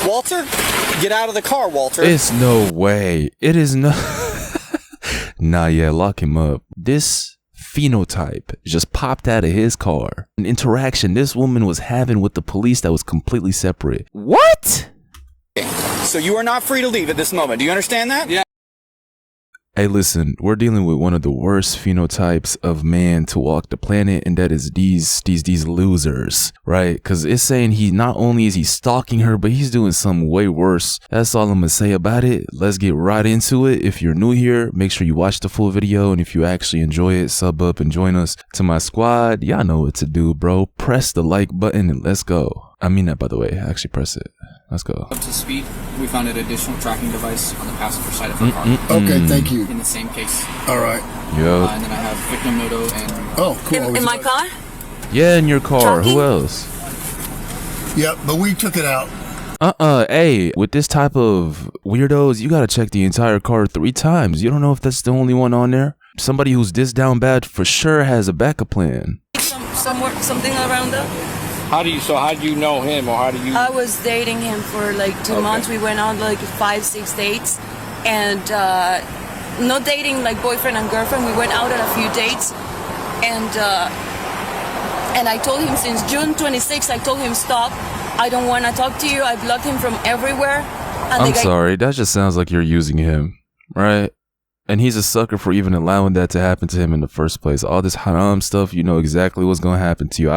Walter, get out of the car, Walter. It's no way. It is no. Nah, yeah, lock him up. This phenotype just popped out of his car. An interaction this woman was having with the police that was completely separate. What? So you are not free to leave at this moment. Do you understand that? Yeah. Hey, listen, we're dealing with one of the worst phenotypes of man to walk the planet, and that is these losers, right? Because it's saying he not only is he stalking her, but he's doing something way worse. That's all I'm gonna say about it. Let's get right into it. If you're new here, make sure you watch the full video, and if you actually enjoy it, sub up and join us. To my squad, y'all know what to do, bro. Press the like button and let's go. I mean that, by the way. Actually, press it. Let's go. Up to speed, we found an additional tracking device on the passenger side of her car. Okay, thank you. In the same case. All right. Yo. And then I have victim Noto and... Oh, cool. In my car? Yeah, in your car. Talking? Who else? Yep, but we took it out. Hey, with this type of weirdos, you gotta check the entire car 3 times. You don't know if that's the only one on there. Somebody who's this down bad for sure has a backup plan. Something around that? How do you know him, or how do you? I was dating him for like 2 months. We went on like 5-6 dates, and not dating like boyfriend and girlfriend. We went out on a few dates, and I told him since June 26th, I told him stop. I don't want to talk to you. I blocked him from everywhere. And I'm sorry, that just sounds like you're using him, right? And he's a sucker for even allowing that to happen to him in the first place. All this haram stuff, you know exactly what's gonna happen to you.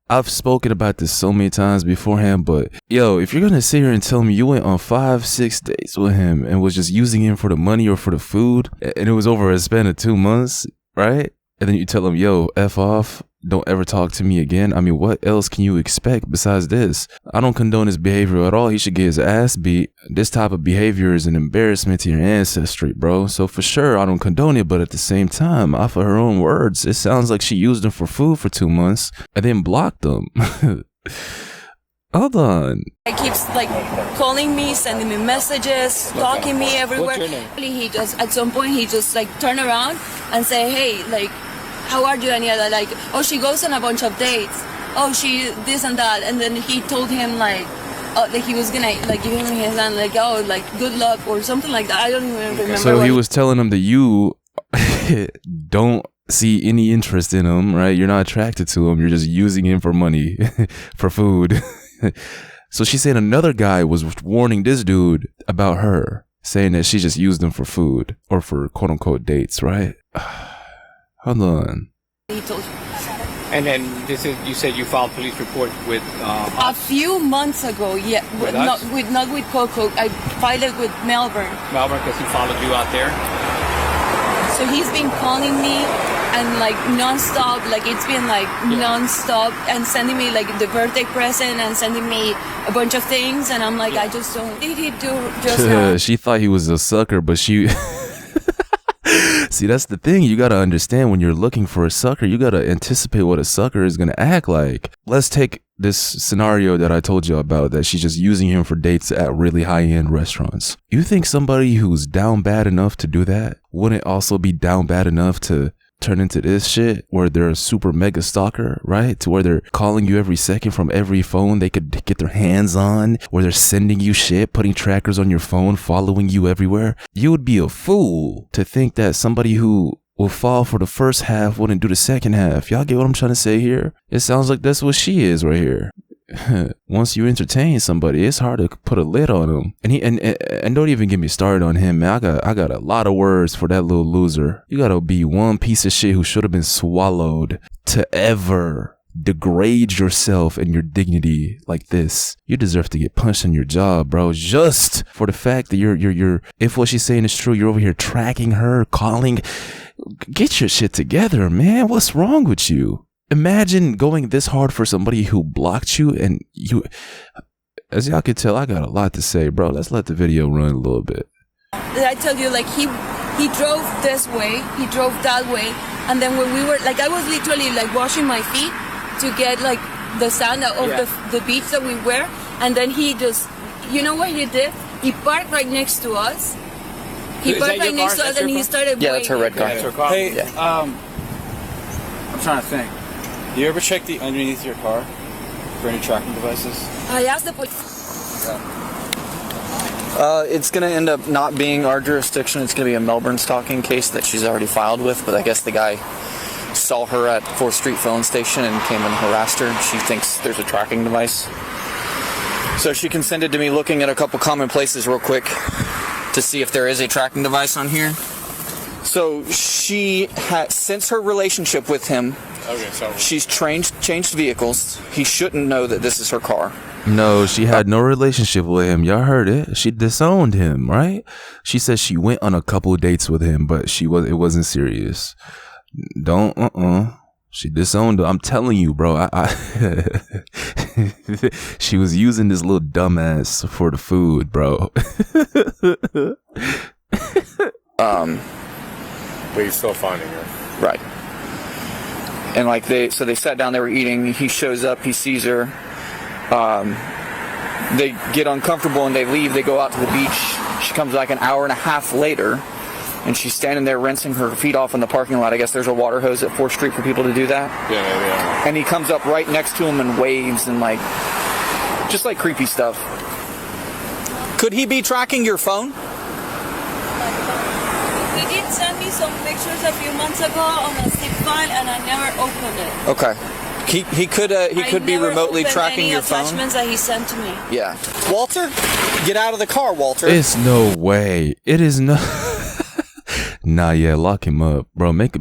I've spoken about this so many times beforehand, but yo, if you're gonna sit here and tell me you went on 5-6 dates with him and was just using him for the money or for the food, and it was over a span of 2 months, right? And then you tell him, yo, F off, don't ever talk to me again. I mean, what else can you expect besides this? I don't condone his behavior at all. He should get his ass beat. This type of behavior is an embarrassment to your ancestry, bro. So for sure, I don't condone it, but at the same time, off of her own words, it sounds like she used him for food for 2 months and then blocked him. Hold on. He keeps like calling me, sending me messages, stalking me everywhere. What's your name? He just, at some point, he just like turn around and say, hey, like, how are you? And he like, oh, she goes on a bunch of dates. Oh, she this and that. And then he told him like, oh, like he was gonna like give him his hand, like, oh, like good luck or something like that. I don't even remember. So he was telling him that you don't see any interest in him, right? You're not attracted to him. You're just using him for money, for food. So she's saying another guy was warning this dude about her, saying that she just used him for food or for quote unquote dates, right? Hold on. He told you. And then you said you filed police report with A few months ago, yeah, With not us? with Coco. I filed it with Melbourne. Melbourne because he followed you out there. So he's been calling me and like non-stop, like it's been like non-stop, and sending me like the birthday present and sending me a bunch of things, and I'm like, I just don't. What did he do just now? She thought he was a sucker, but she... See, that's the thing. You got to understand when you're looking for a sucker, you got to anticipate what a sucker is going to act like. Let's take this scenario that I told you about, that she's just using him for dates at really high-end restaurants. You think somebody who's down bad enough to do that wouldn't also be down bad enough to turn into this shit where they're a super mega stalker, right? To where they're calling you every second from every phone they could get their hands on, where they're sending you shit, putting trackers on your phone, following you everywhere. You would be a fool to think that somebody who will fall for the first half wouldn't do the second half. Y'all get what I'm trying to say here? It sounds like that's what she is right here. Once you entertain somebody, it's hard to put a lid on them. And don't even get me started on him, man. I got a lot of words for that little loser. You gotta be one piece of shit who should have been swallowed to ever degrade yourself and your dignity like this. You deserve to get punched in your jaw, bro, just for the fact that you're if what she's saying is true, you're over here tracking her, calling. Get your shit together, man. What's wrong with you? Imagine going this hard for somebody who blocked you, and you, as y'all can tell, I got a lot to say, bro. Let's let the video run a little bit. I tell you, like he drove this way, he drove that way, and then when we were like, I was literally like washing my feet to get like the sand out of the beach that we were, and then he just, you know what he did? He parked right next to us. He parked right next to us, and he started. Yeah, that's her red car. That's her car. Hey, Yeah. I'm trying to think. Do you ever check the underneath your car for any tracking devices? I asked the police. It's going to end up not being our jurisdiction. It's going to be a Melbourne stalking case that she's already filed with, but I guess the guy saw her at 4th Street phone station and came and harassed her. She thinks there's a tracking device. So she consented to me looking at a couple common places real quick to see if there is a tracking device on here. So she had, since her relationship with him, she's changed vehicles. He shouldn't know that this is her car. No, she had no relationship with him. Y'all heard it. She disowned him, right? She said she went on a couple dates with him, but it wasn't serious. She disowned him. I'm telling you, bro. She was using this little dumbass for the food, bro. But you're still finding her. Right. And like they sat down, they were eating. He shows up, he sees her. They get uncomfortable and they leave. They go out to the beach. She comes like an hour and a half later, and she's standing there rinsing her feet off in the parking lot. I guess there's a water hose at 4th Street for people to do that. Yeah. And he comes up right next to him and waves and just like creepy stuff. Could he be tracking your phone? He did send me some pictures a few months ago on a zip file, and I never opened it. Okay. He could be remotely tracking your phone. Attachments that he sent to me. Yeah. Walter, get out of the car, Walter. It's no way. It is no. Nah, yeah, lock him up, bro. Make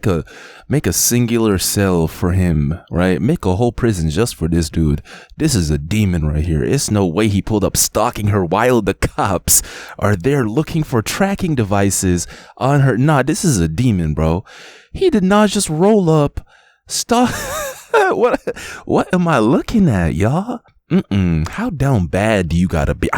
a singular cell for him, right? Make a whole prison just for this dude. This is a demon right here. It's no way he pulled up stalking her while the cops are there looking for tracking devices on her. Nah, this is a demon, bro. He did not just roll up, stalk. What am I looking at, y'all? How down bad do you gotta be?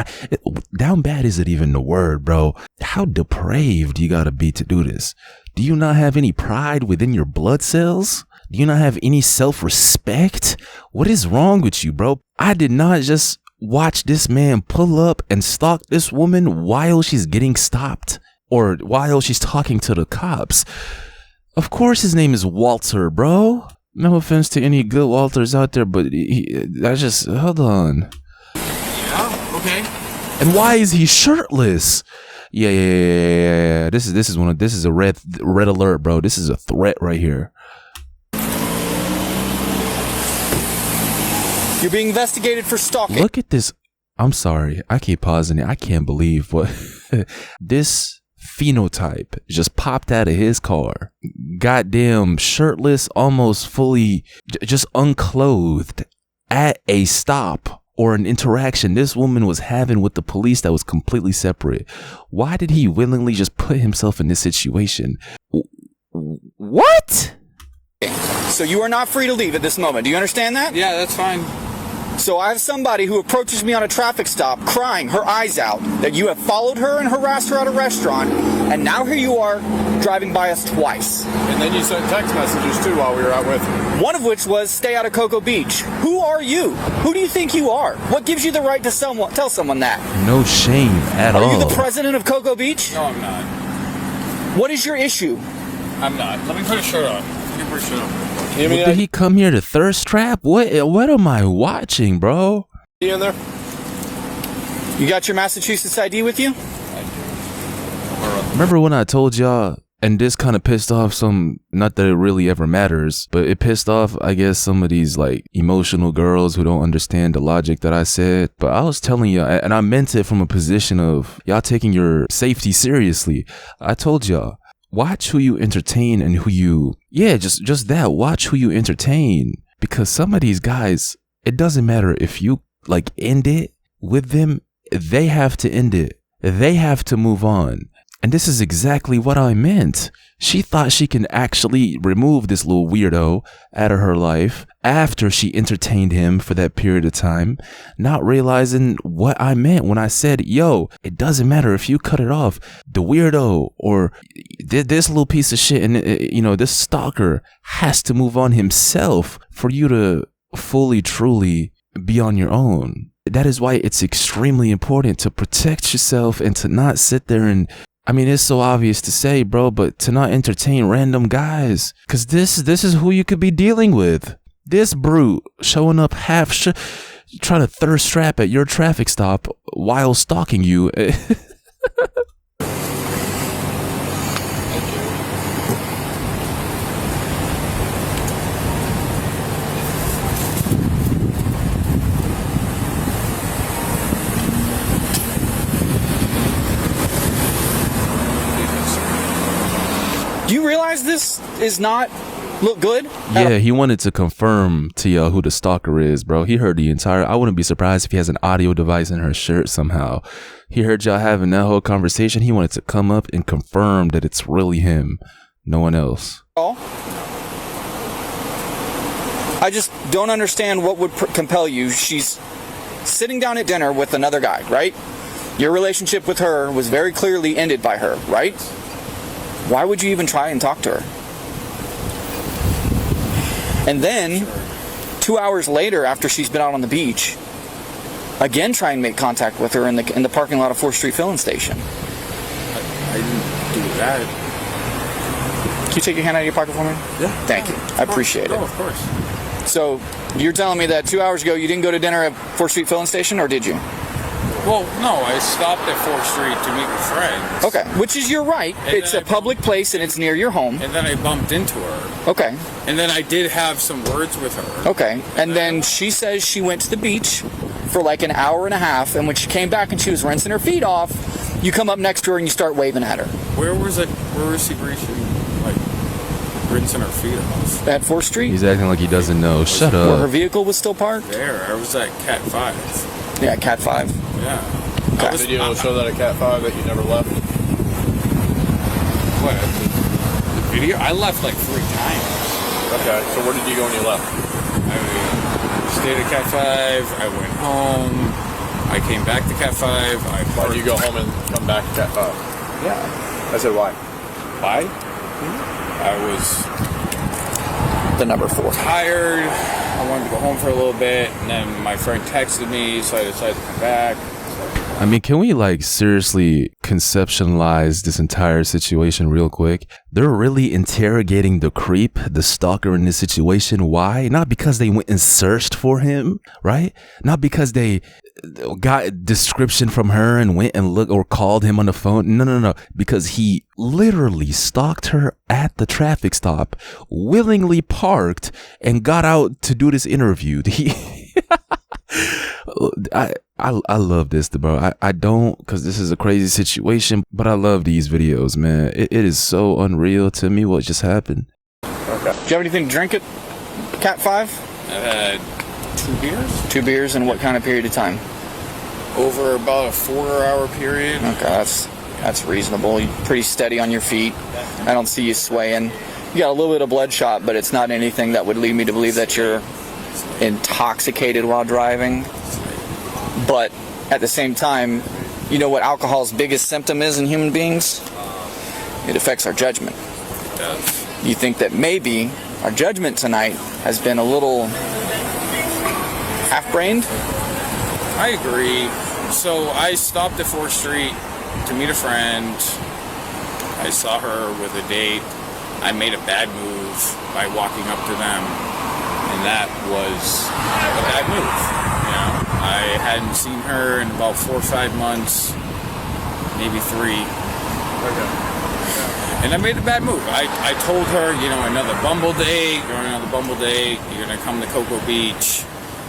Down bad isn't even the word, bro. How depraved you gotta be to do this? Do you not have any pride within your blood cells? Do you not have any self-respect? What is wrong with you, bro? I did not just watch this man pull up and stalk this woman while she's getting stopped or while she's talking to the cops. Of course his name is Walter, bro. No offense to any good Walters out there, but hold on. Oh, okay. And why is he shirtless? Yeah. This is a red alert, bro. This is a threat right here. You're being investigated for stalking. Look at this. I'm sorry. I keep pausing it. I can't believe what this phenotype just popped out of his car. Goddamn shirtless, almost fully just unclothed at a stop or an interaction this woman was having with the police that was completely separate. Why did he willingly just put himself in this situation? What? So you are not free to leave at this moment. Do you understand that? Yeah, that's fine. So I have somebody who approaches me on a traffic stop crying her eyes out that you have followed her and harassed her at a restaurant, and now here you are driving by us twice. And then you sent text messages too while we were out with you. One of which was stay out of Cocoa Beach. Who are you? Who do you think you are? What gives you the right to tell someone that? No shame at all. Are you the president of Cocoa Beach? No, I'm not. What is your issue? I'm not. Let me put a shirt on. Did he come here to thirst trap? What am I watching, bro? You in there? You got your Massachusetts ID with you? Remember when I told y'all, and this kind of pissed off some, not that it really ever matters, but it pissed off, I guess, some of these like emotional girls who don't understand the logic that I said. But I was telling y'all, and I meant it from a position of y'all taking your safety seriously. I told y'all, watch who you entertain and who you, just that, watch who you entertain. Because some of these guys, it doesn't matter if you like end it with them, they have to end it. They have to move on. And this is exactly what I meant. She thought she can actually remove this little weirdo out of her life after she entertained him for that period of time, not realizing what I meant when I said, yo, it doesn't matter if you cut it off. The weirdo or this little piece of shit and, this stalker has to move on himself for you to fully, truly be on your own. That is why it's extremely important to protect yourself and to not sit there and, I mean, it's so obvious to say, bro, but to not entertain random guys. Because this is who you could be dealing with. This brute showing up trying to thirst trap at your traffic stop while stalking you. Do you realize this is not look good? Yeah, he wanted to confirm to y'all who the stalker is, bro. He heard the entire. I wouldn't be surprised if he has an audio device in her shirt somehow. He heard y'all having that whole conversation. He wanted to come up and confirm that it's really him, no one else. I just don't understand what would compel you. She's sitting down at dinner with another guy, right? Your relationship with her was very clearly ended by her, right? Why would you even try and talk to her? And then, 2 hours later, after she's been out on the beach, again try and make contact with her in the parking lot of 4th Street filling station. I didn't do that. Can you take your hand out of your pocket for me? Yeah. Thank you. I appreciate it. Oh, of course. So, you're telling me that 2 hours ago you didn't go to dinner at 4th Street filling station, or did you? Well, no, I stopped at 4th Street to meet with friends. Okay, which is your right. It's a public place and it's near your home. And then I bumped into her. Okay. And then I did have some words with her. Okay. And then she says she went to the beach for like an hour and a half, and when she came back and she was rinsing her feet off, you come up next to her and you start waving at her. Where was she reaching, like, rinsing her feet off? At 4th Street? He's acting like he doesn't know. Shut Where her up. vehicle was still parked? There, I was at Cat 5. Yeah, Cat 5. Yeah. Okay. Did you show that at Cat 5 that you never left? What? The video? I left like 3 times. Okay, so where did you go when you left? I stayed at Cat 5, I went home, I came back to Cat 5, Why did you go home and come back to Cat 5? Yeah. I said why? Why? I was The number 4. tired, I wanted to go home for a little bit, and then my friend texted me, so I decided to come back. I mean, can we like seriously conceptualize this entire situation real quick? They're really interrogating the creep, the stalker in this situation. Why? Not because they went and searched for him, right? Not because they got description from her and went and looked or called him on the phone. No. Because he literally stalked her at the traffic stop, willingly parked and got out to do this interview. I love this, bro. I don't, because this is a crazy situation, but I love these videos, man. It is so unreal to me what just happened. Okay. Do you have anything to drink at Cat 5? I've had 2 beers. 2 beers in what kind of period of time? Over about a 4-hour period. Okay, that's reasonable. You're pretty steady on your feet. I don't see you swaying. You got a little bit of bloodshot, but it's not anything that would lead me to believe that you're intoxicated while driving. But at the same time, you know what alcohol's biggest symptom is in human beings? It affects our judgment. It does. You think that maybe our judgment tonight has been a little half-brained? I agree. So I stopped at 4th Street to meet a friend. I saw her with a date. I made a bad move by walking up to them, and that was a bad move. You know, I hadn't seen her in about 4 or 5 months, maybe 3. Okay. And I made a bad move. I told her, you know, another Bumble date, you're gonna come to Cocoa Beach.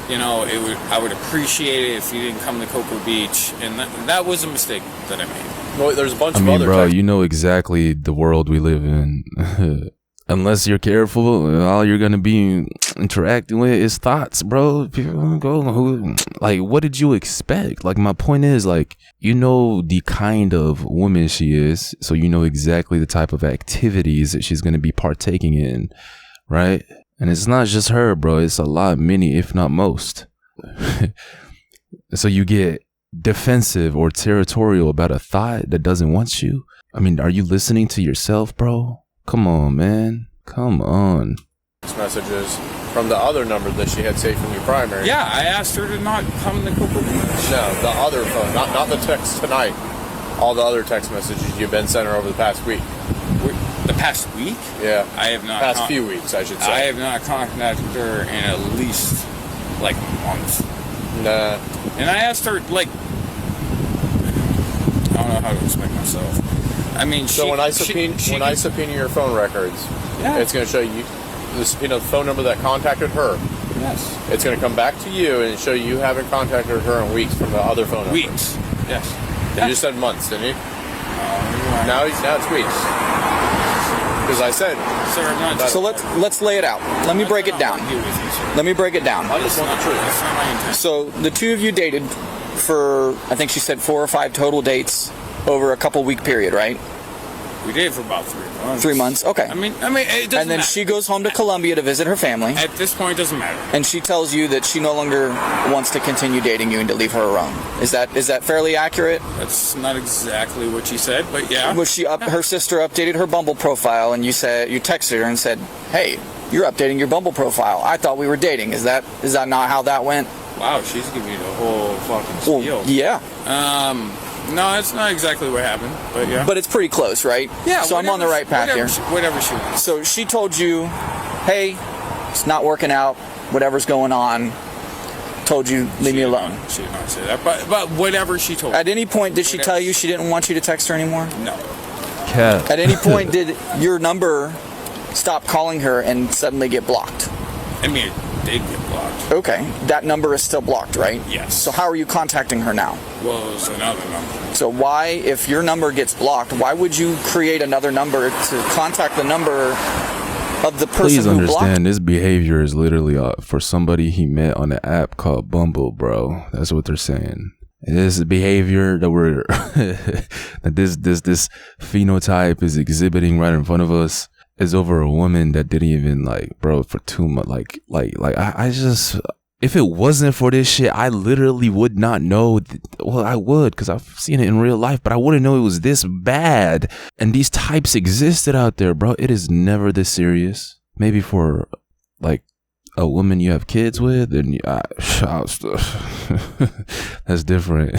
You know, I would appreciate it if you didn't come to Cocoa Beach, and that was a mistake that I made. Well, there's a bunch I of mean, other bro, types. you know exactly the world we live in. Unless you're careful, all you're gonna be interacting with is thoughts, bro. People go, like, what did you expect? Like, my point is, like, you know the kind of woman she is, so you know exactly the type of activities that she's gonna be partaking in, right? And it's not just her, bro. It's a lot, many, if not most. So you get defensive or territorial about a thought that doesn't want you. I mean, are you listening to yourself, bro? Come on, man. Come on. Messages from the other number that she had saved from your primary. Yeah, I asked her to not come to Cocoa Beach. No, the other phone, not the text tonight. All the other text messages you've been sending her over the past week. The past week? Yeah. I have not. Past few weeks, I should say. I have not contacted her in at least like a month. Nah. And I asked her, like, I don't know how to explain myself. I mean, So when I subpoena your phone records, Yeah. it's going to show you the subpoena phone number that contacted her. Yes. It's going to come back to you and show you haven't contacted her in weeks from the other phone number. Weeks. Yes. You just said months, didn't you? Now it's weeks. Because I said, Sir, I'm not. So let's lay it out. Let me break it down. Let me break it down. I just want the truth. That's not my intent. So the two of you dated for, I think she said 4 or 5 total dates over a couple week period, right? We dated for about 3 months. 3 months, okay. I mean, it doesn't And then matter. she goes home to Colombia to visit her family, At this point, it doesn't matter. and she tells you that she no longer wants to continue dating you and to leave her alone. Is that fairly accurate? That's not exactly what she said, but yeah. Was she her sister updated her Bumble profile, and you texted her and said, "Hey, you're updating your Bumble profile. I thought we were dating." Is that not how that went? Wow, she's giving me the whole fucking spiel. Well, yeah. No, that's not exactly what happened, but yeah. But it's pretty close, right? yeah, So I'm on the right path here. Whatever she wants. So she told you, "Hey, it's not working out. Whatever's going on." Told you, "Leave me alone." She did not say that, but whatever she told At me. any point, did she tell you she didn't want you to text her anymore? No. Cat. At any point, did your number stop calling her and suddenly get blocked? I mean, it did get blocked. Okay, that number is still blocked, right? Yes. So how are you contacting her now? Well, it was another number. So why, if your number gets blocked, why would you create another number to contact the number of the person Please who blocked? understand, this behavior is literally for somebody he met on an app called Bumble, bro. That's what they're saying. It is a behavior that we're that this phenotype is exhibiting right in front of us is over a woman that didn't even bro, for 2 months. I just, if it wasn't for this shit, I literally would not know. Well, I would, because I've seen it in real life, but I wouldn't know it was this bad. And these types existed out there, bro. It is never this serious. Maybe for a woman you have kids with, and that's different.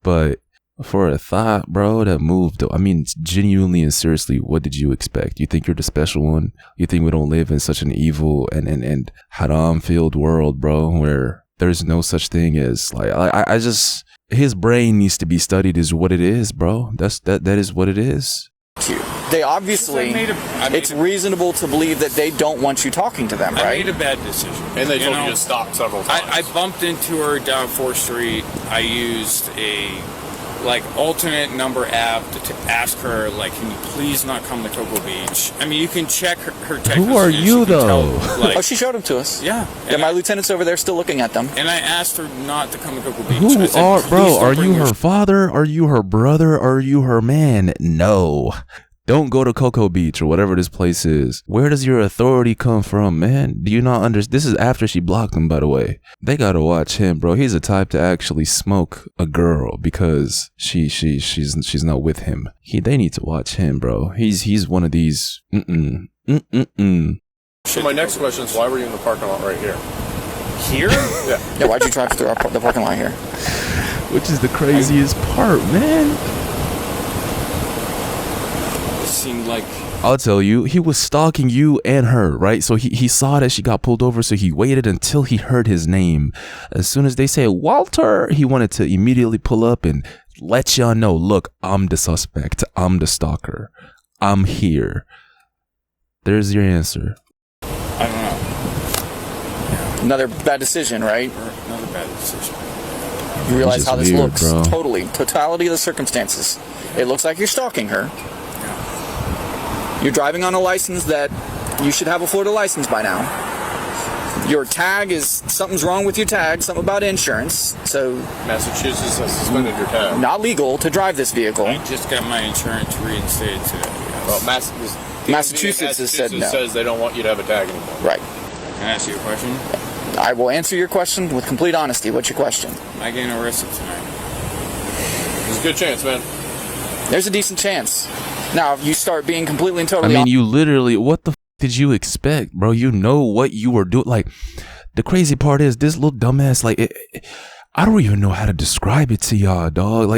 But for a thought, bro, that moved, I mean, genuinely and seriously, what did you expect? You think you're the special one? You think we don't live in such an evil and haram-filled world, bro, where there's no such thing as I just, his brain needs to be studied is what it is, bro. That is what it is. They obviously, it's reasonable to believe that they don't want you talking to them, I right? made a bad decision. And they told you to stop several times. I bumped into her down 4th Street. I used a alternate number app to ask her, can you please not come to Cocoa Beach? I mean, you can check her text Who are messages. you, You can though? tell, Oh, she showed them to us. yeah. Yeah, my lieutenant's over there still looking at them. And I asked her not to come to Cocoa Beach. Who I said, are, "Please bro? don't Are bring you your her father? Are you her brother? Are you her man? No. Don't go to Cocoa Beach or whatever this place is. Where does your authority come from, man? Do you not understand? This is after she blocked him, by the way. They gotta watch him, bro. He's the type to actually smoke a girl because she's not with him. They need to watch him, bro. He's one of these. So my next question is, why were you in the parking lot right here? Here? Yeah, why'd you drive through the parking lot here? Which is the craziest part, man. It seemed like I'll tell you, he was stalking you and her, right? So he saw that she got pulled over, so he waited until he heard his name. As soon as they say Walter, he wanted to immediately pull up and let y'all know, look, I'm the suspect. I'm the stalker. I'm here. There's your answer. I don't know. Another bad decision, right? Another bad decision. You realize It's how just this weird, looks. bro. Totality of the circumstances. It looks like you're stalking her. You're driving on a license that you should have a Florida license by now. Your tag is, something's wrong with your tag, something about insurance. So Massachusetts has suspended your tag. not legal to drive this vehicle. I just got my insurance reinstated today. Yes. Well, Massachusetts has said no. says they don't want you to have a tag anymore. Right. Can I ask you a question? I will answer your question with complete honesty. What's your question? Am I getting arrested tonight? There's a good chance, man. There's a decent chance. Now, if you start being completely and I totally mean, you literally, what the did you expect, bro? You know what you were doing. The crazy part is this little dumbass, I don't even know how to describe it to y'all, dog.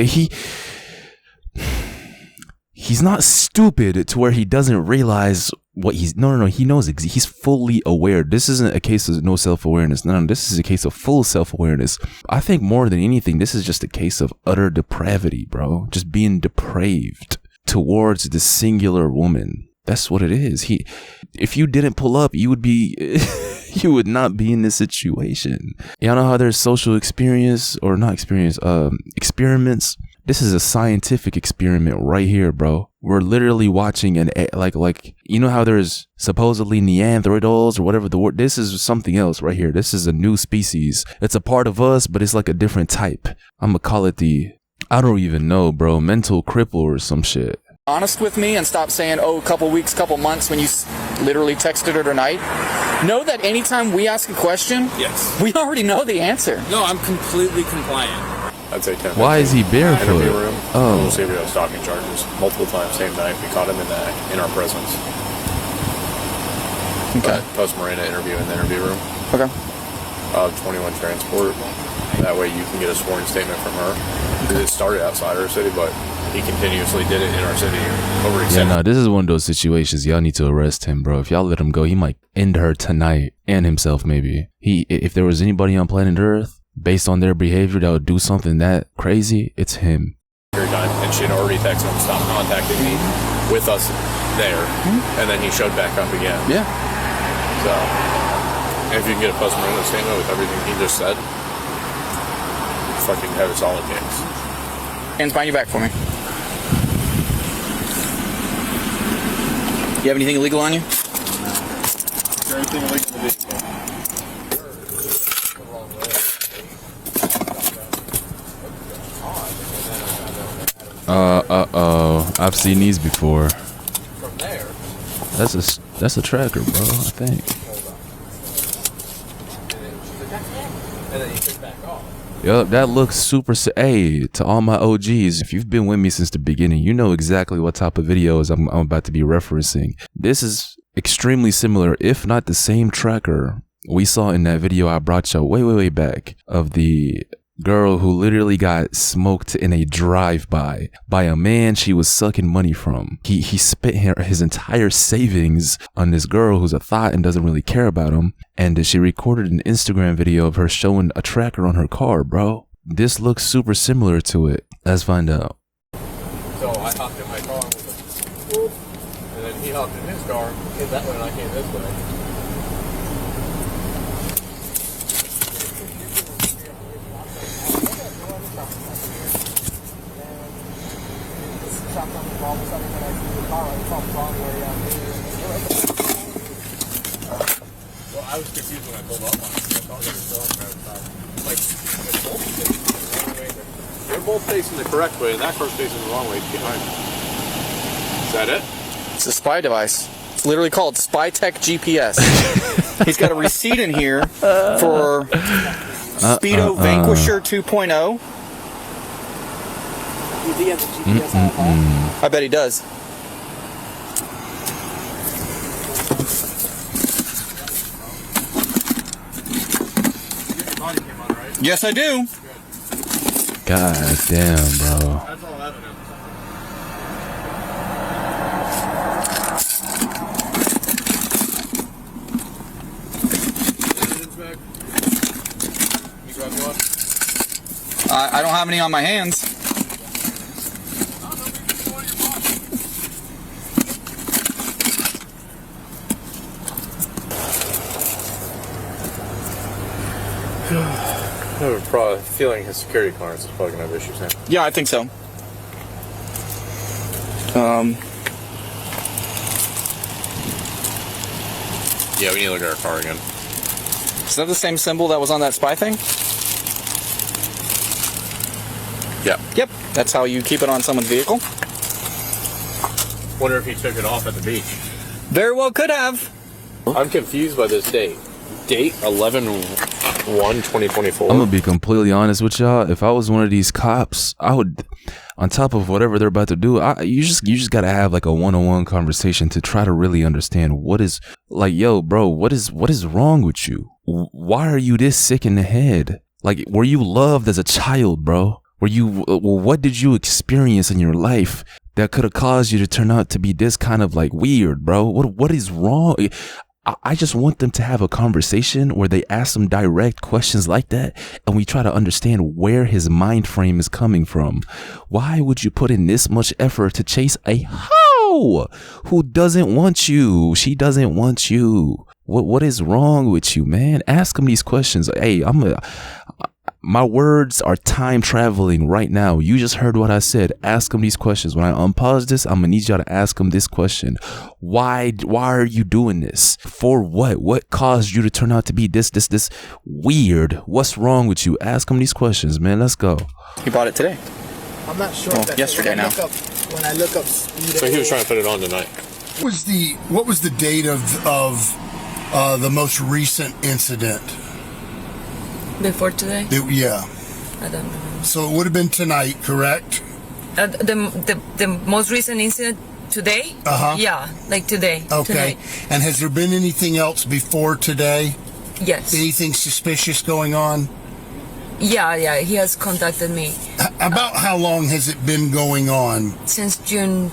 He's not stupid to where he doesn't realize what he's no, he knows he's fully aware. This isn't a case of no self-awareness. No, this is a case of full self-awareness. I think more than anything, this is just a case of utter depravity, bro. Just being depraved towards this singular woman. That's what it is. If you didn't pull up, you would be you would not be in this situation. Y'all know how there's social experiments. This is a scientific experiment right here, bro. We're literally watching like you know how there's supposedly Neanderthals or whatever the word. This is something else right here. This is a new species. It's a part of us, but it's like a different type. I'm gonna call it I don't even know, bro. Mental cripple or some shit. Honest with me and stop saying, oh, a couple weeks, couple months when you literally texted her tonight. Know that anytime we ask a question, Yes. we already know the answer. No, I'm completely compliant. I'd say 10. Why is he barefoot? Interview room. Oh. We'll see if we have stalking charges multiple times same night. We caught him in our presence. Okay. Post Marina interview in the interview room. Okay. 21 transport. That way you can get a sworn statement from her. It started outside our city, but he continuously did it in our city over Yeah, no, this is one of those situations. Y'all need to arrest him, bro. If y'all let him go, he might end her tonight and himself maybe. If there was anybody on planet Earth based on their behavior that would do something that crazy, it's him. Time, and she had already texted him, stop contacting me with us there, and then he showed back up again. Yeah. So, and if you can get a post Marina statement with everything he just said, fucking have a solid case. Hands behind your back for me. You have anything illegal on you? Is there anything illegal in the vehicle? I've seen these before. From there. That's a tracker, bro, I think. And then he took back off. Yup, that looks super. Hey, to all my OGs, if you've been with me since the beginning, you know exactly what type of videos I'm about to be referencing. This is extremely similar, if not the same tracker we saw in that video I brought you way back of the girl who literally got smoked in a drive-by by a man she was sucking money from. He spent his entire savings on this girl who's a thought and doesn't really care about him. And she recorded an Instagram video of her showing a tracker on her car, bro. This looks super similar to it. Let's find out. So I hopped in my car and was like, whoop. And then he hopped in his car, came that way and I came this way. Well, I was confused when I pulled up on it. I thought they were still on the other side. Like, they're both facing the correct way, and that car's facing the wrong way behind me. Is that it? It's a spy device. It's literally called SpiritENT GPS. He's got a receipt in here for Speedo Vanquisher 2.0. I bet he does. Yes, I do. God damn, bro. That's all evidence. You grab me one? I don't have any on my hands. I have a feeling his security clearance is probably going to have issues now. Yeah, I think so. Yeah, we need to look at our car again. Is that the same symbol that was on that spy thing? Yeah. Yep. That's how you keep it on someone's vehicle. Wonder if he took it off at the beach. Very well could have. I'm confused by this date. Date 11/1/2024. I'm gonna be completely honest with y'all. If I was one of these cops, I would, on top of whatever they're about to do, you just gotta have like a one-on-one conversation to try to really understand what is like, yo, bro, what is wrong with you? Why are you this sick in the head? Like, were you loved as a child, bro? what did you experience in your life that could have caused you to turn out to be this kind of like weird, bro? What is wrong? I just want them to have a conversation where they ask some direct questions like that, and we try to understand where his mind frame is coming from. Why would you put in this much effort to chase a hoe who doesn't want you? She doesn't want you. What is wrong with you, man? Ask him these questions. Hey, my words are time traveling right now. You just heard what I said. Ask him these questions. When I unpause this, I'm gonna need y'all to ask him this question. Why are you doing this? For what? What caused you to turn out to be this weird? What's wrong with you? Ask him these questions, man. Let's go. He bought it today. I'm not sure. Well, yesterday now. When I look up speed. So he was trying to put it on tonight. What was the date of the most recent incident? Before today? Yeah. I don't know. So it would have been tonight, correct? The most recent incident today? Uh-huh. Yeah, like today. Okay. Tonight. And has there been anything else before today? Yes. Anything suspicious going on? Yeah, he has contacted me. About how long has it been going on? Since June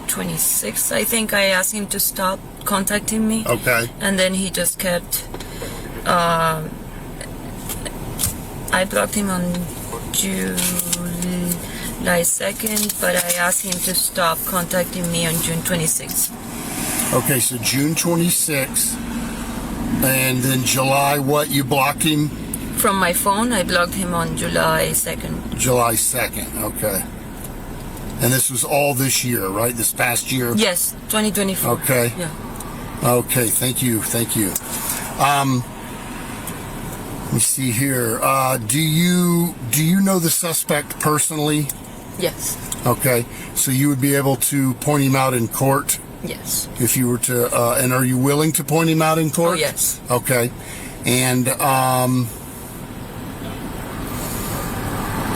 26th, I think I asked him to stop contacting me. Okay. And then he just kept... I blocked him on July 2nd, but I asked him to stop contacting me on June 26th. Okay, so June 26th. And then July, what? You blocked him? From my phone, I blocked him on July 2nd. July 2nd, okay. And this was all this year, right? This past year? Yes, 2024. Okay. Yeah. Okay, thank you. Let me see here. Do you know the suspect personally? Yes. Okay, so you would be able to point him out in court Yes. if you were to, and are you willing to point him out in court? Oh, yes. Okay, and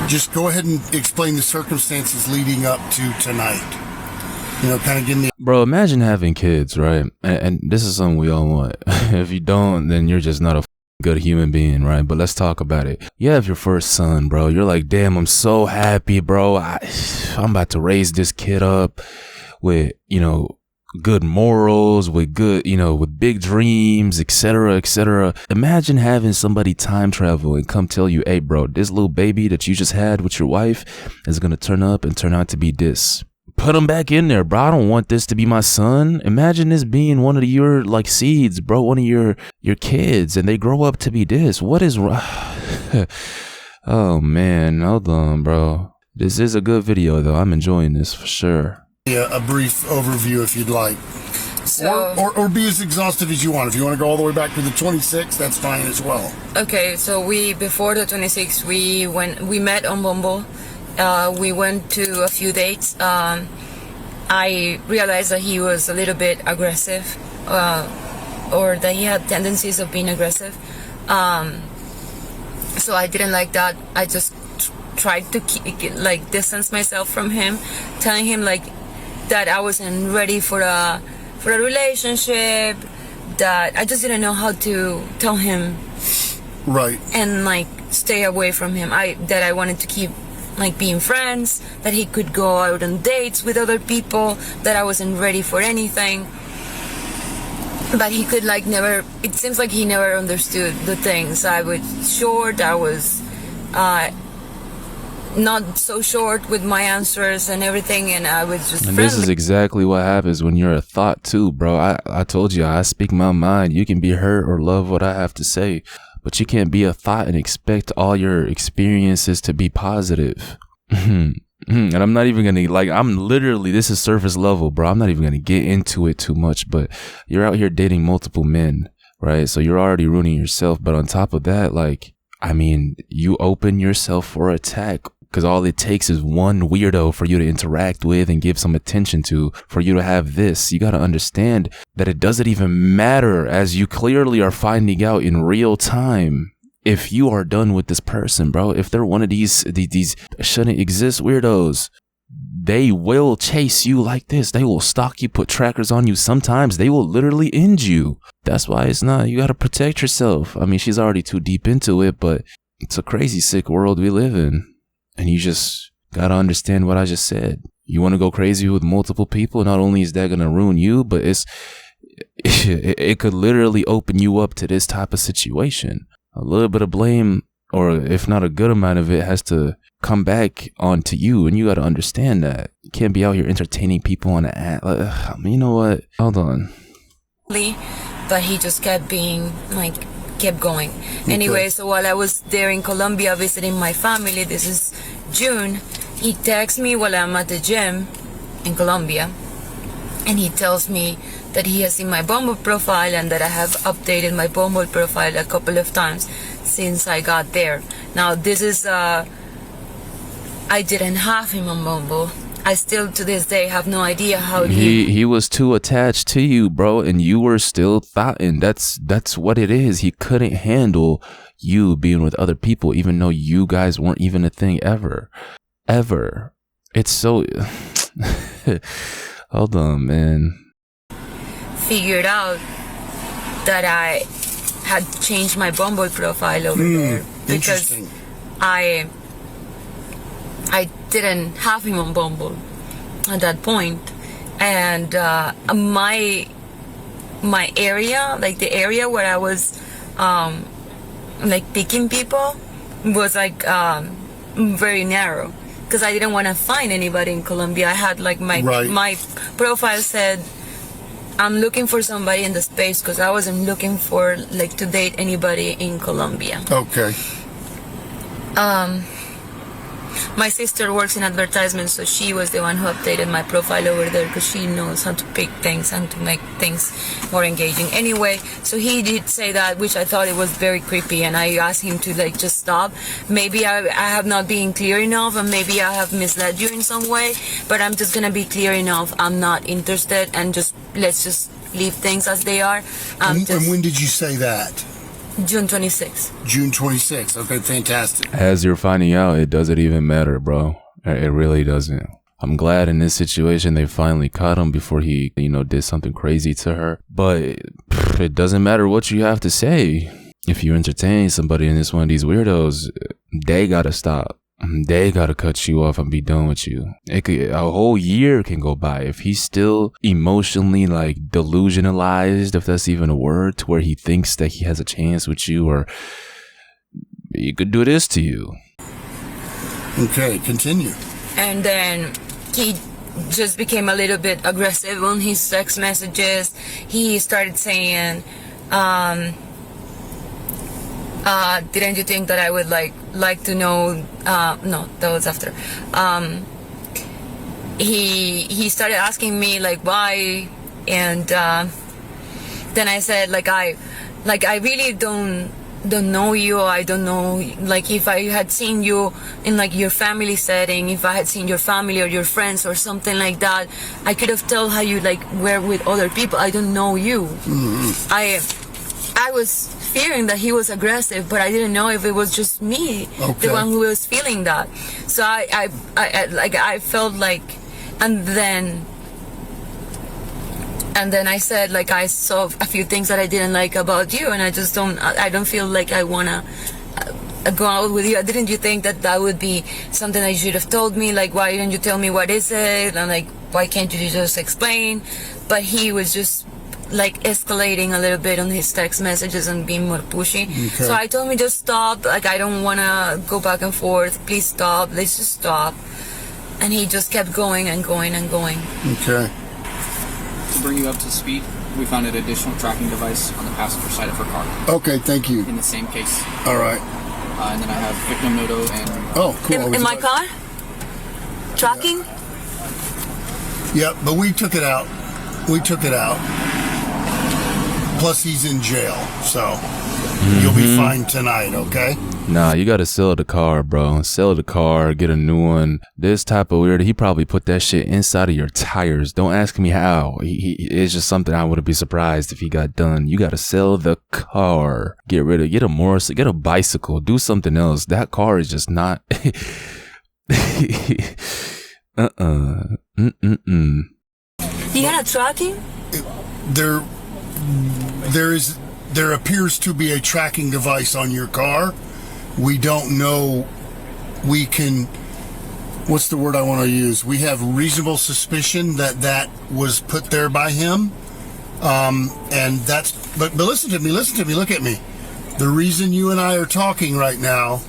just go ahead and explain the circumstances leading up to tonight. You know, kind of give me. Bro, imagine having kids, right? And this is something we all want. If you don't, then you're just not a good human being, right? But let's talk about it. You have your first son, bro. You're like, damn, I'm so happy, bro. I'm about to raise this kid up with, good morals, with good, with big dreams, etc., etc. Imagine having somebody time travel and come tell you, hey, bro, this little baby that you just had with your wife is going to turn up and turn out to be this. Put him back in there, bro. I don't want this to be my son. Imagine this being one of your seeds, bro, one of your kids, and they grow up to be this. What is wrong? Oh man, hold on, bro. This is a good video though. I'm enjoying this for sure. Yeah, a brief overview if you'd like. So, or be as exhaustive as you want. If you want to go all the way back to the 26th, that's fine as well. okay, so before the 26th, we met on Bumble. We went to a few dates. I realized that he was a little bit aggressive, or that he had tendencies of being aggressive. So I didn't like that. I just tried to distance myself from him, telling him that I wasn't ready for a relationship. That I just didn't know how to tell him, Right. and stay away from him. That I wanted to keep being friends, that he could go out on dates with other people, that I wasn't ready for anything. But he could never, it seems like he never understood the things. I was short, I was not so short with my answers and everything, and I was just And friendly. this is exactly what happens when you're a thought too, bro. I told you, I speak my mind. You can be hurt or love what I have to say, but you can't be a thought and expect all your experiences to be positive. And I'm not even going to, this is surface level, bro. I'm not even going to get into it too much, but you're out here dating multiple men, right? So you're already ruining yourself. But on top of that, you open yourself for attack, because all it takes is one weirdo for you to interact with and give some attention to, for you to have this. You got to understand that it doesn't even matter, as you clearly are finding out in real time, if you are done with this person, bro. If they're one of these shouldn't exist weirdos, they will chase you like this. They will stalk you, put trackers on you. Sometimes they will literally end you. That's why you got to protect yourself. I mean, she's already too deep into it, but It's a crazy, sick world we live in. And you just gotta understand what I just said. You want to go crazy with multiple people, not only is that gonna ruin you, but it could literally open you up to this type of situation. A little bit of blame, or if not a good amount of it, has to come back onto you, and you got to understand that. You can't be out here entertaining people on the app. You know what? Hold on. But he just kept kept going. Okay. Anyway, so while I was there in Colombia visiting my family, this is June, he texts me while I'm at the gym in Colombia, and he tells me that he has seen my Bumble profile and that I have updated my Bumble profile a couple of times since I got there. Now, this is, I didn't have him on Bumble. I still, to this day, have no idea how he was too attached to you, bro, and you were still thoughting. That's what it is. He couldn't handle you being with other people, even though you guys weren't even a thing ever. It's so... Hold on, man. Figured out that I had changed my Bumble profile over there because I didn't have him on Bumble at that point, and my area, like the area where I was picking people, was very narrow because I didn't want to find anybody in Colombia. I had my profile said, I'm looking for somebody in the States because I wasn't looking for to date anybody in Colombia. Okay. My sister works in advertisement, so she was the one who updated my profile over there because she knows how to pick things and to make things more engaging. Anyway, so he did say that, which I thought it was very creepy, and I asked him to just stop. Maybe I have not been clear enough, and maybe I have misled you in some way, but I'm just gonna be clear enough. I'm not interested, and let's just leave things as they are. And when did you say that? June 26th. June 26th. Okay, fantastic. As you're finding out, it doesn't even matter, bro. It really doesn't. I'm glad in this situation they finally caught him before he, did something crazy to her. But it doesn't matter what you have to say. If you entertain somebody and it's one of these weirdos, they gotta stop. They gotta cut you off and be done with you. A whole year can go by if he's still emotionally delusionalized, if that's even a word, to where he thinks that he has a chance with you, or he could do this to you. Okay, continue. And then he just became a little bit aggressive on his text messages. He started saying, didn't you think that I would like to know? No, that was after. He started asking me why, and then I said I really don't know you. I don't know if I had seen you in your family setting, if I had seen your family or your friends or something like that, I could have told how you were with other people. I don't know you. Mm-hmm. I was fearing that he was aggressive, but I didn't know if it was just me, the one who was feeling that. So I felt and then I said I saw a few things that I didn't like about you, and I don't feel like I wanna go out with you. Didn't you think that would be something that you should have told me? Why didn't you tell me what is it? And why can't you just explain? But he was just escalating a little bit on his text messages and being more pushy. Okay. So I told him, just stop. I don't want to go back and forth. Please stop. Let's just stop. And he just kept going and going and going. Okay. To bring you up to speed, we found an additional tracking device on the passenger side of her car. Okay, thank you. In the same case. All right. And then I have victim Noto and... Oh, cool. In my car? Tracking? Yeah, but we took it out. Plus, he's in jail, so you'll be fine tonight, okay? Nah, you gotta sell the car, bro. Sell the car, get a new one. This type of weird, he probably put that shit inside of your tires. Don't ask me how. It's just something I wouldn't be surprised if he got done. You gotta sell the car. Get a motorcycle, get a bicycle, do something else. That car is just not... You got a tracking? There appears to be a tracking device on your car, We don't know. We can, what's the word I want to use? We have reasonable suspicion that that was put there by him. And that's, but listen to me, look at me. The reason you and I are talking right now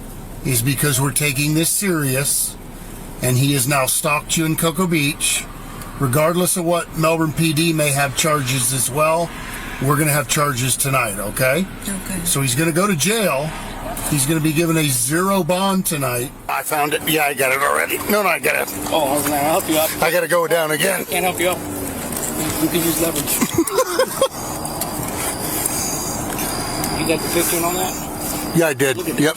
is because we're taking this serious, and he has now stalked you in Cocoa Beach. Regardless of what Melbourne PD may have charges as well, we're going to have charges tonight, okay? Okay. So he's going to go to jail. He's going to be given a 0 bond tonight. I found it. Yeah, I got it already. No, I got it. Oh, I was going to help you out. I got to go down again. Can't help you out. You can use leverage. You got the picture and all that? Yeah, I did. Yep.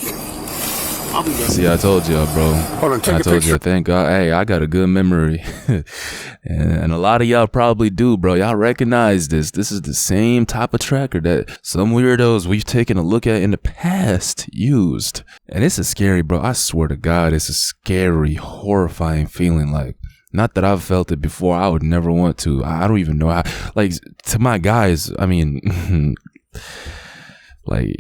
I'll be there. See, I told y'all, bro. Hold on, take I a told picture. you, thank God. Hey, I got a good memory. and a lot of y'all probably do, bro. Y'all recognize this. This is the same type of tracker that some weirdos we've taken a look at in the past used. And it's a scary, bro. I swear to God, it's a scary, horrifying feeling. Like, not that I've felt it before. I would never want to. I don't even know how. Like, to my guys, I mean, like,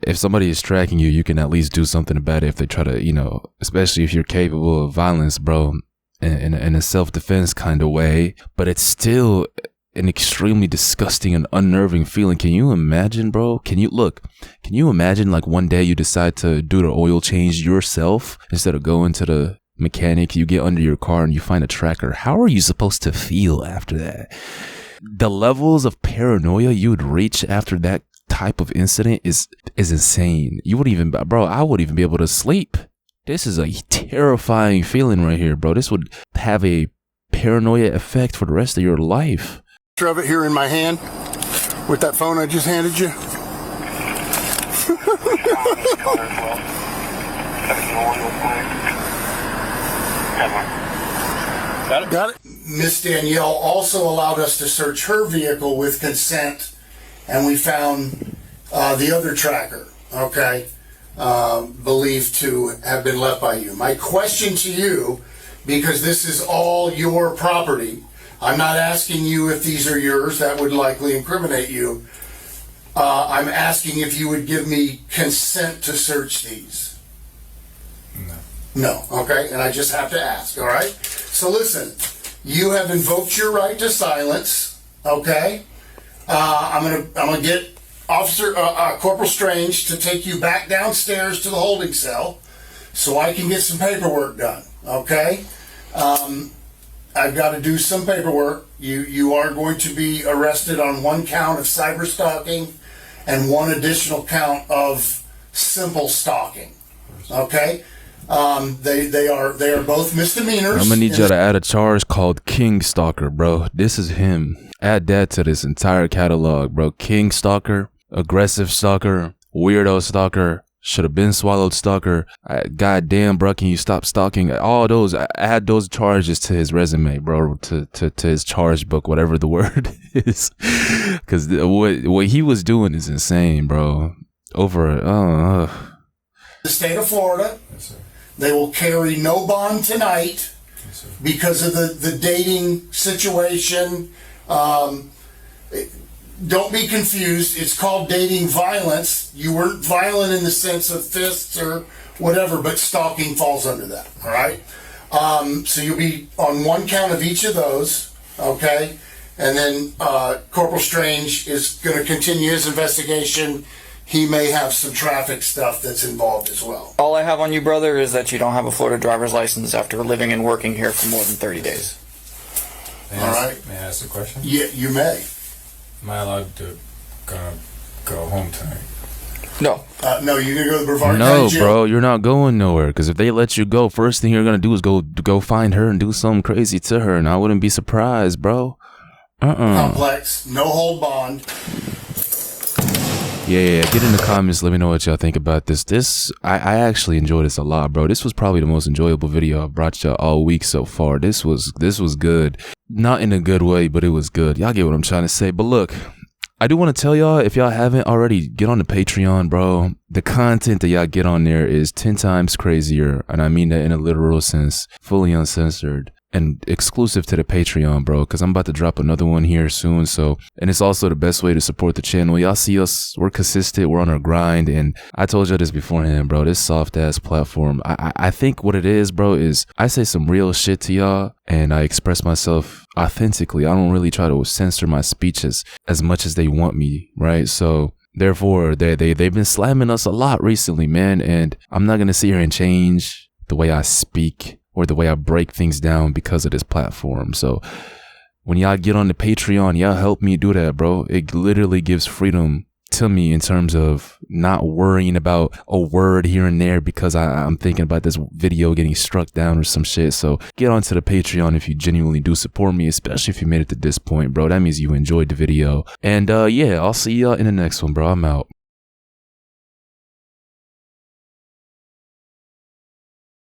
if somebody is tracking you, you can at least do something about it if they try to, you know, especially if you're capable of violence, bro, in a self-defense kind of way. But it's still an extremely disgusting and unnerving feeling. Can you imagine, bro? Can you imagine, like, one day you decide to do the oil change yourself instead of going to the mechanic? You get under your car and you find a tracker. How are you supposed to feel after that? The levels of paranoia you would reach after that type of incident is insane. You wouldn't even, bro, I wouldn't even be able to sleep. This is a terrifying feeling right here, bro. This would have a paranoia effect for the rest of your life. Picture of it here in my hand with that phone I just handed you. Got it. Miss Danielle also allowed us to search her vehicle with consent, and we found the other tracker, okay, believed to have been left by you. My question to you, because this is all your property, I'm not asking you if these are yours. That would likely incriminate you. I'm asking if you would give me consent to search these. No, okay, and I just have to ask, all right? So listen, you have invoked your right to silence, okay? I'm gonna get Officer Corporal Strange to take you back downstairs to the holding cell so I can get some paperwork done, okay? I've got to do some paperwork. You are going to be arrested on 1 count of cyber stalking and 1 additional count of simple stalking, okay? They are both misdemeanors. I'm gonna need you to add a charge called King Stalker, bro. This is him. Add that to this entire catalog, bro. King Stalker, aggressive stalker, weirdo stalker, should have been swallowed stalker. God damn, bro, can you stop stalking? All those, add those charges to his resume, bro, to his charge book, whatever the word is. Because what he was doing is insane, bro. The state of Florida. Yes, sir. They will carry no bond tonight because of the dating situation. Don't be confused. It's called dating violence. You weren't violent in the sense of fists or whatever, but stalking falls under that. All right. So you'll be on 1 count of each of those. Okay. And then Corporal Strange is going to continue his investigation. He may have some traffic stuff that's involved as well. All I have on you, brother, is that you don't have a Florida driver's license after living and working here for more than 30 days. May I ask a question? Yeah, you may. Am I allowed to go home tonight? No. No, you're going to go to the Brevard No, County Jail. bro, you're not going nowhere. Because if they let you go, first thing you're gonna do is go find her and do something crazy to her, and I wouldn't be surprised, bro. Complex, no hold bond. Yeah. Get in the comments. Let me know what y'all think about this. I actually enjoyed this a lot, bro. This was probably the most enjoyable video I've brought y'all all week so far. This was good. Not in a good way, but it was good. Y'all get what I'm trying to say. But look, I do want to tell y'all, if y'all haven't already, get on the Patreon, bro. The content that y'all get on there is 10 times crazier, and I mean that in a literal sense. Fully uncensored. and exclusive to the Patreon, bro, because I'm about to drop another one here soon. So, and it's also the best way to support the channel. Y'all see us, we're consistent, we're on our grind, and I told y'all this beforehand, bro, this soft ass platform, I think what it is, bro, is I say some real shit to y'all and I express myself authentically. I don't really try to censor my speeches as much as they want me, right? So therefore, they've been slamming us a lot recently, man, and I'm not gonna sit here and change the way I speak or the way I break things down because of this platform. So when y'all get on the Patreon, y'all help me do that, bro. It literally gives freedom to me in terms of not worrying about a word here and there because I'm thinking about this video getting struck down or some shit. So get onto the Patreon if you genuinely do support me, especially if you made it to this point, bro. That means you enjoyed the video. And yeah, I'll see y'all in the next one, bro. I'm out.